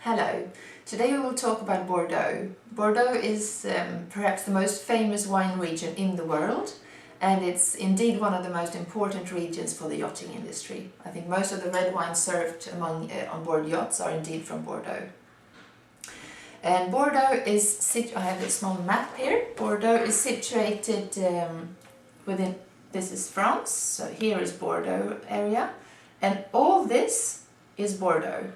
Hello, today we will talk about Bordeaux. Bordeaux is perhaps the most famous wine region in the world, and it's indeed one of the most important regions for the yachting industry. I think most of the red wines served on board yachts are indeed from Bordeaux. And Bordeaux is, I have a small map here. Bordeaux is situated within, this is France, so here is Bordeaux area, and all this is Bordeaux.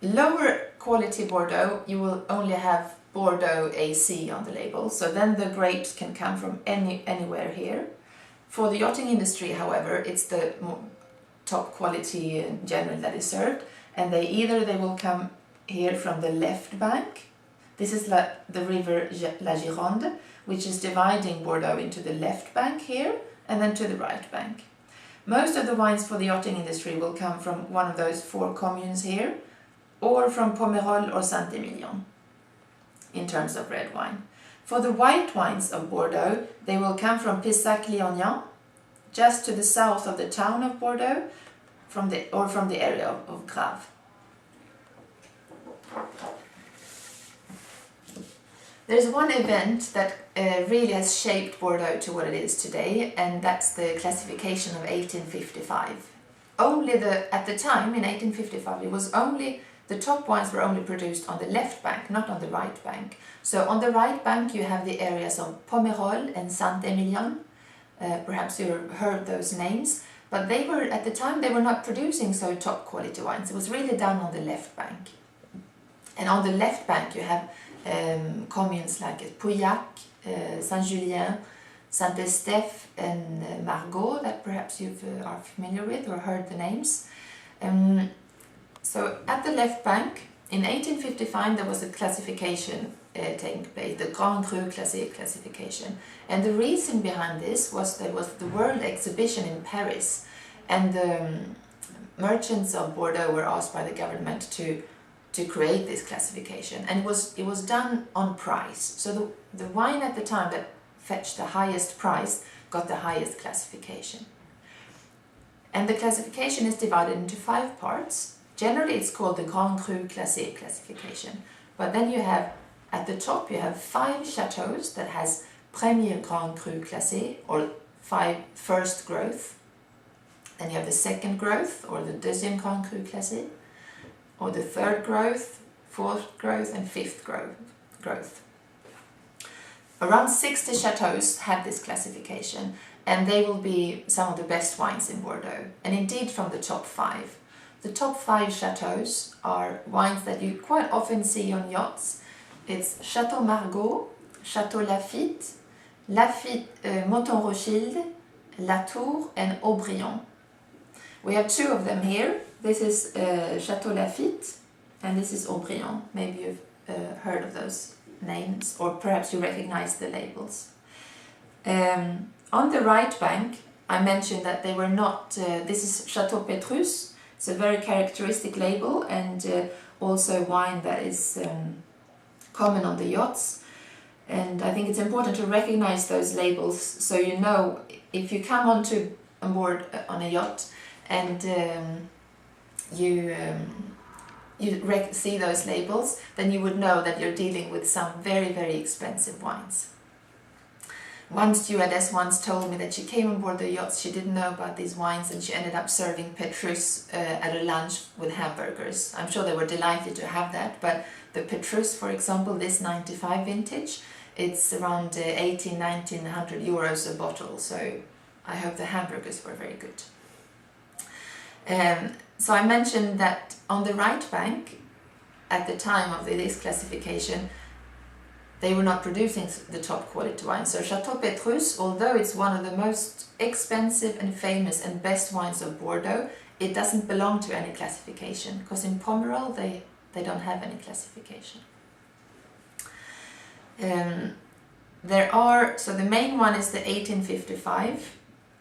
Lower quality Bordeaux, you will only have Bordeaux AC on the label, so then the grapes can come from anywhere here. For the yachting industry, however, it's the top quality in general that is served, and they will come here from the left bank. This is the river La Gironde, which is dividing Bordeaux into the left bank here and then to the right bank. Most of the wines for the yachting industry will come from one of those four communes here, or from Pomerol or Saint-Emilion, in terms of red wine. For the white wines of Bordeaux, they will come from Pessac-Léognan, just to the south of the town of Bordeaux, from the area of Graves. There's one event that really has shaped Bordeaux to what it is today, and that's the classification of 1855. At the time, in 1855, it was only, the top wines were only produced on the left bank, not on the right bank. So on the right bank you have the areas of Pomerol and Saint-Emilion. Perhaps you heard those names, but they were, at the time, they were not producing so top quality wines. It was really done on the left bank. And on the left bank you have communes like Pauillac, Saint-Julien, Saint-Estèphe and Margaux that perhaps you are familiar with or heard the names. So at the left bank, in 1855 there was a classification taking place, the Grand Cru Classé classification. And the reason behind this was there was the World Exhibition in Paris, and the merchants of Bordeaux were asked by the government to create this classification, and it was done on price. So the wine at the time that fetched the highest price got the highest classification. And the classification is divided into 5 parts. Generally it's called the Grand Cru Classé classification, but then you have, at the top you have 5 chateaux that has Premier Grand Cru Classé, or 5 first growth. Then you have the second growth, or the Deuxième Grand Cru Classé, or the third growth, fourth growth and fifth growth. Around 60 chateaux have this classification, and they will be some of the best wines in Bordeaux, and indeed from the top 5. The top 5 chateaux are wines that you quite often see on yachts. It's Chateau Margaux, Chateau Lafite, Monton-Rothschild, Latour and Aubryon. We have 2 of them here. This is Chateau Lafite and this is Aubryon. Maybe you've heard of those names, or perhaps you recognize the labels. On the right bank, I mentioned that they were not, this is Chateau Petrus. It's a very characteristic label, and also wine that is common on the yachts. And I think it's important to recognize those labels, so you know if you come on board on a yacht and you see those labels, then you would know that you're dealing with some very, very expensive wines. One stewardess once told me that she came on board the yachts, she didn't know about these wines, and she ended up serving Petrus at a lunch with hamburgers. I'm sure they were delighted to have that, but the Petrus, for example, this 95 vintage, it's around 1900 euros a bottle, so I hope the hamburgers were very good. So I mentioned that on the right bank, at the time of this classification, they were not producing the top quality wine. So Chateau Petrus, although it's one of the most expensive and famous and best wines of Bordeaux, it doesn't belong to any classification, because in Pomerol they don't have any classification. So the main one is the 1855.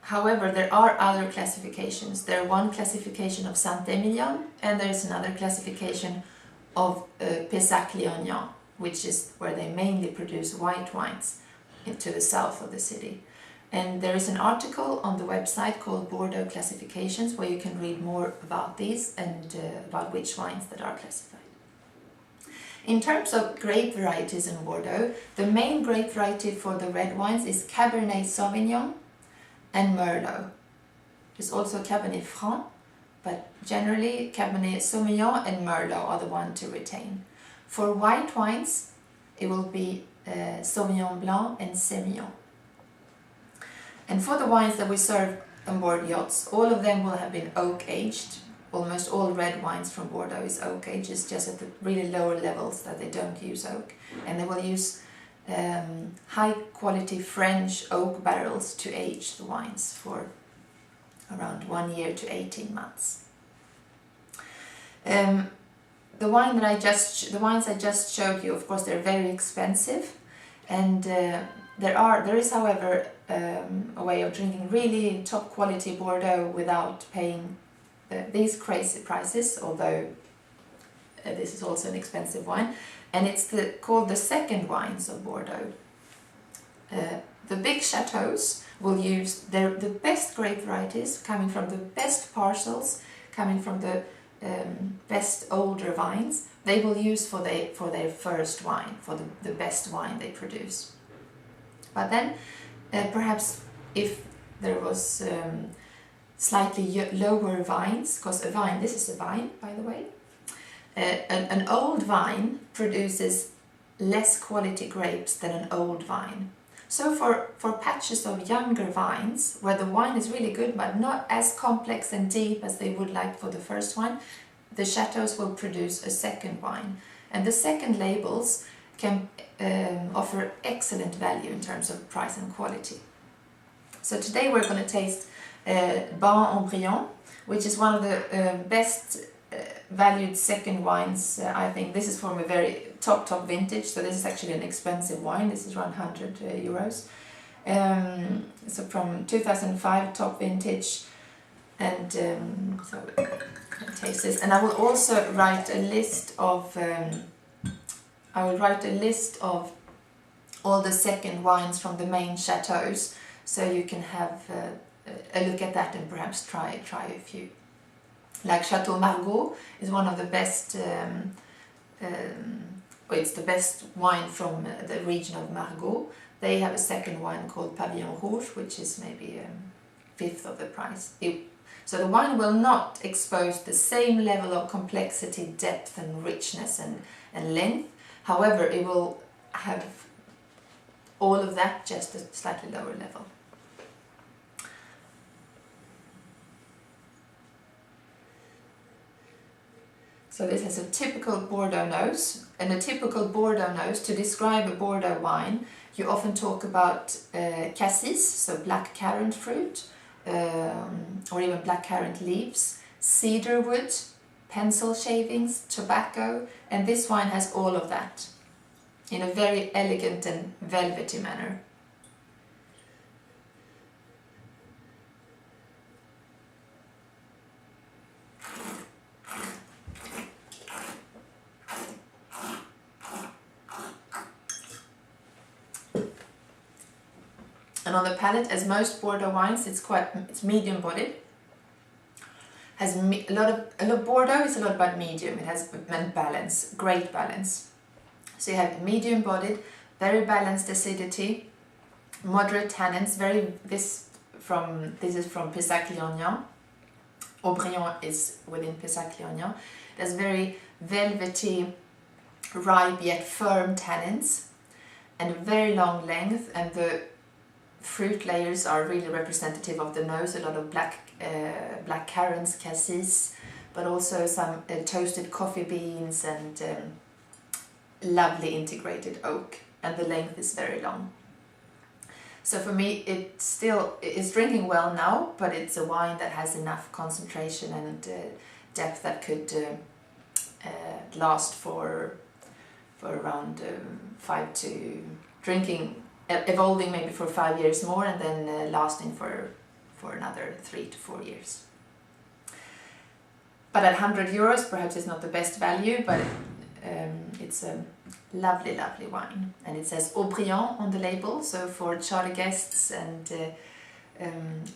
However, there are other classifications. There's one classification of Saint-Emilion, and there's another classification of Pessac-Léognan, which is where they mainly produce white wines to the south of the city. And there is an article on the website called Bordeaux Classifications where you can read more about these and about which wines that are classified. In terms of grape varieties in Bordeaux, the main grape variety for the red wines is Cabernet Sauvignon and Merlot. There's also Cabernet Franc, but generally Cabernet Sauvignon and Merlot are the ones to retain. For white wines, it will be Sauvignon Blanc and Semillon. And for the wines that we serve on board yachts, all of them will have been oak aged. Almost all red wines from Bordeaux is oak aged, it's just at the really lower levels that they don't use oak. And they will use high quality French oak barrels to age the wines for around 1 year to 18 months. The wines I just showed you, of course, they're very expensive, and there is, however, a way of drinking really top quality Bordeaux without paying these crazy prices, although this is also an expensive wine, and it's called the second wines of Bordeaux. The big chateaus will use the best grape varieties coming from the best parcels, coming from the best older vines. They will use for their first wine, for the best wine they produce. But then perhaps if there was slightly lower vines, because a vine, this is a vine by the way, an old vine produces less quality grapes than an old vine. So for patches of younger vines, where the wine is really good but not as complex and deep as they would like for the first wine, the chateaus will produce a second wine. And the second labels can offer excellent value in terms of price and quality. So today we're going to taste Ban-Embryon, which is one of the best valued second wines. I think this is from a very top vintage, so this is actually an expensive wine. This is around 100 euros. So from 2005 top vintage, and so I'll taste this. And I will also write a list of all the second wines from the main chateaus, so you can have a look at that and perhaps try a few. Like Chateau Margaux is one of the best, it's the best wine from the region of Margaux. They have a second wine called Pavillon Rouge, which is maybe a fifth of the price. So the wine will not expose the same level of complexity, depth and richness and length. However, it will have all of that, just at a slightly lower level. So this has a typical Bordeaux nose, and a typical Bordeaux nose, to describe a Bordeaux wine, you often talk about cassis, so black currant fruit, or even black currant leaves, cedar wood, pencil shavings, tobacco, and this wine has all of that in a very elegant and velvety manner. And on the palate, as most Bordeaux wines, it's medium bodied. Has a lot of Bordeaux is a lot about medium. It has balance, great balance. So you have medium bodied, very balanced acidity, moderate tannins. This is from Pessac-Léognan. Aubryon is within Pessac-Léognan. It has very velvety, ripe yet firm tannins, and a very long length, and the fruit layers are really representative of the nose. A lot of black currants, cassis, but also some toasted coffee beans and lovely integrated oak, and the length is very long. So for me, it still is drinking well now, but it's a wine that has enough concentration and depth that could last for around evolving maybe for 5 years more, and then lasting for another 3 to 4 years. But at 100 euros, perhaps it's not the best value, but it's a lovely wine. And it says Aubryon on the label, so for charter guests and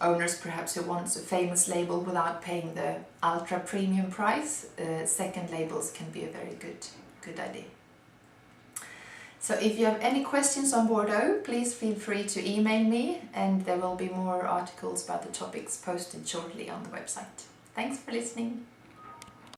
owners perhaps who wants a famous label without paying the ultra premium price, second labels can be a very good idea. So if you have any questions on Bordeaux, please feel free to email me, and there will be more articles about the topics posted shortly on the website. Thanks for listening.